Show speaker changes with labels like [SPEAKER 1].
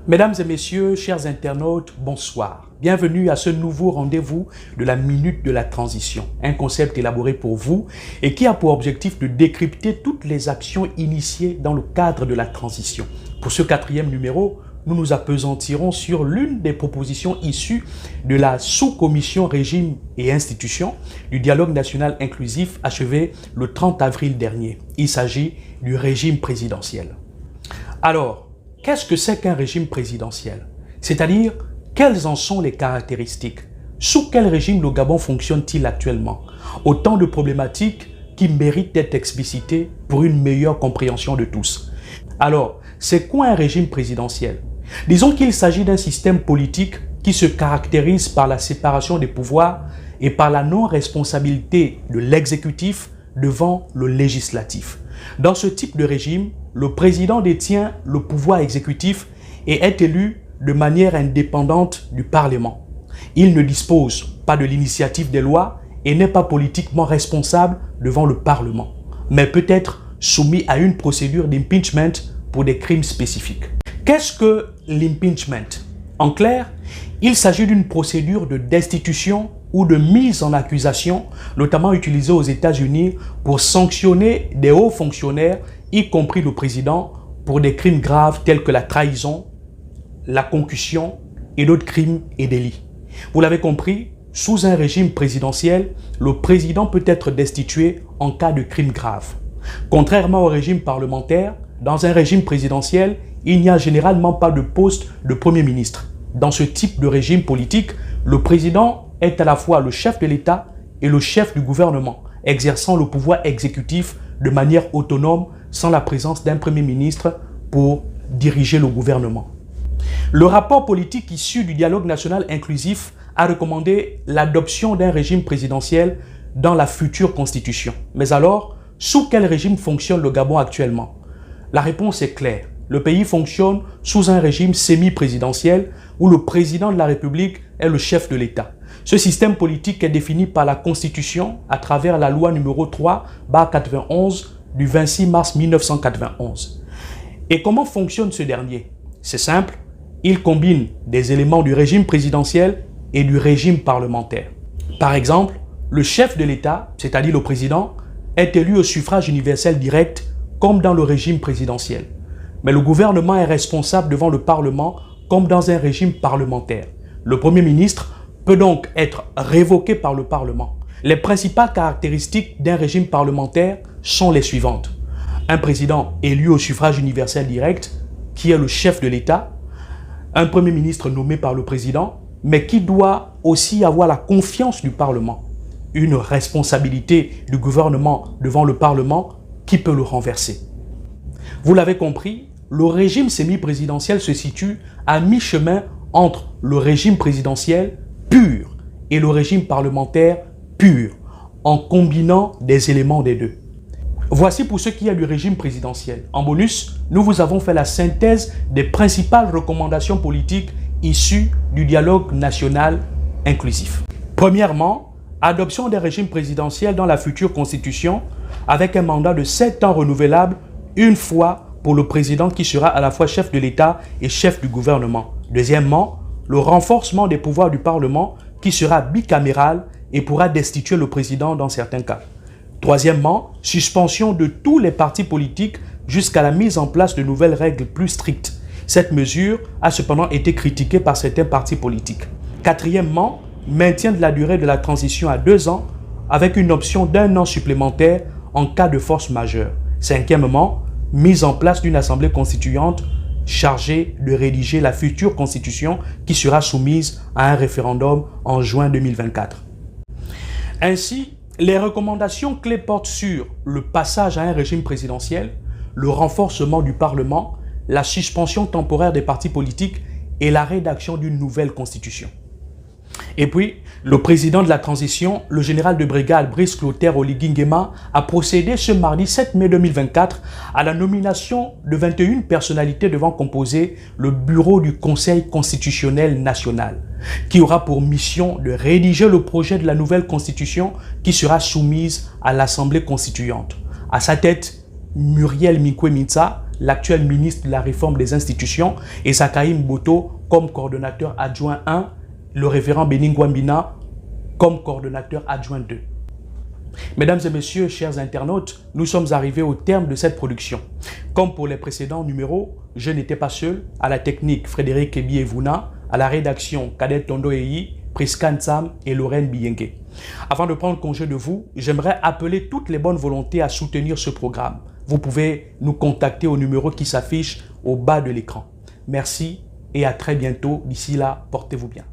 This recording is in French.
[SPEAKER 1] Mesdames et messieurs, chers internautes, bonsoir. Bienvenue à ce nouveau rendez-vous de la Minute de la Transition, un concept élaboré pour vous et qui a pour objectif de décrypter toutes les actions initiées dans le cadre de la transition. Pour ce quatrième numéro, nous nous appesantirons sur l'une des propositions issues de la sous-commission régime et institutions du dialogue national inclusif achevé le 30 avril dernier. Il s'agit du régime présidentiel. Alors, qu'est-ce que c'est qu'un régime présidentiel? C'est-à-dire, quelles en sont les caractéristiques? Sous quel régime le Gabon fonctionne-t-il actuellement? Autant de problématiques qui méritent d'être explicitées pour une meilleure compréhension de tous. Alors, c'est quoi un régime présidentiel? Disons qu'il s'agit d'un système politique qui se caractérise par la séparation des pouvoirs et par la non-responsabilité de l'exécutif devant le législatif. Dans ce type de régime, le président détient le pouvoir exécutif et est élu de manière indépendante du Parlement. Il ne dispose pas de l'initiative des lois et n'est pas politiquement responsable devant le Parlement, mais peut être soumis à une procédure d'impeachment pour des crimes spécifiques. Qu'est-ce que l'impeachment? En clair, il s'agit d'une procédure de destitution ou de mise en accusation, notamment utilisée aux États-Unis pour sanctionner des hauts fonctionnaires, y compris le président, pour des crimes graves tels que la trahison, la concussion et d'autres crimes et délits. Vous l'avez compris, sous un régime présidentiel, le président peut être destitué en cas de crime grave. Contrairement au régime parlementaire, dans un régime présidentiel, il n'y a généralement pas de poste de Premier ministre. Dans ce type de régime politique, le président est à la fois le chef de l'État et le chef du gouvernement, exerçant le pouvoir exécutif de manière autonome sans la présence d'un Premier ministre pour diriger le gouvernement. Le rapport politique issu du dialogue national inclusif a recommandé l'adoption d'un régime présidentiel dans la future constitution. Mais alors, sous quel régime fonctionne le Gabon actuellement? La réponse est claire. Le pays fonctionne sous un régime semi-présidentiel où le président de la République est le chef de l'État. Ce système politique est défini par la Constitution à travers la loi numéro 3/91 du 26 mars 1991. Et comment fonctionne ce dernier? C'est simple, il combine des éléments du régime présidentiel et du régime parlementaire. Par exemple, le chef de l'État, c'est-à-dire le président, est élu au suffrage universel direct comme dans le régime présidentiel. Mais le gouvernement est responsable devant le Parlement comme dans un régime parlementaire. Le Premier ministre peut donc être révoqué par le Parlement. Les principales caractéristiques d'un régime parlementaire sont les suivantes. Un président élu au suffrage universel direct, qui est le chef de l'État, un Premier ministre nommé par le président, mais qui doit aussi avoir la confiance du Parlement, une responsabilité du gouvernement devant le Parlement qui peut le renverser. Vous l'avez compris, le régime semi-présidentiel se situe à mi-chemin entre le régime présidentiel pur et le régime parlementaire pur, en combinant des éléments des deux. Voici pour ce qui est du régime présidentiel. En bonus, nous vous avons fait la synthèse des principales recommandations politiques issues du dialogue national inclusif. Premièrement, adoption des régimes présidentiels dans la future constitution avec un mandat de 7 ans renouvelable une fois pour le président qui sera à la fois chef de l'État et chef du gouvernement. Deuxièmement, le renforcement des pouvoirs du Parlement qui sera bicaméral et pourra destituer le président dans certains cas. Troisièmement, suspension de tous les partis politiques jusqu'à la mise en place de nouvelles règles plus strictes. Cette mesure a cependant été critiquée par certains partis politiques. Quatrièmement, maintien de la durée de la transition à 2 ans avec une option d'1 an supplémentaire en cas de force majeure. Cinquièmement, mise en place d'une assemblée constituante chargée de rédiger la future constitution qui sera soumise à un référendum en juin 2024. Ainsi, les recommandations clés portent sur le passage à un régime présidentiel, le renforcement du Parlement, la suspension temporaire des partis politiques et la rédaction d'une nouvelle constitution. Et puis, le président de la transition, le général de brigade Brice Clotaire Oligui Nguema, a procédé ce mardi 7 mai 2024 à la nomination de 21 personnalités devant composer le bureau du Conseil constitutionnel national, qui aura pour mission de rédiger le projet de la nouvelle constitution qui sera soumise à l'Assemblée constituante. À sa tête, Muriel Mikwe Mintsa, l'actuel ministre de la réforme des institutions, et Sakaïm Boto comme coordonnateur adjoint 1, le révérend Bénin Gwambina comme coordonnateur adjoint 2. Mesdames et messieurs, chers internautes, nous sommes arrivés au terme de cette production. Comme pour les précédents numéros, je n'étais pas seul. À la technique, Frédéric Ebi-Evuna, à la rédaction, Kadet Tondo Eyi, Priscan Sam et Lorraine Biyengue. Avant de prendre congé de vous, j'aimerais appeler toutes les bonnes volontés à soutenir ce programme. Vous pouvez nous contacter au numéro qui s'affiche au bas de l'écran. Merci et à très bientôt. D'ici là, portez-vous bien.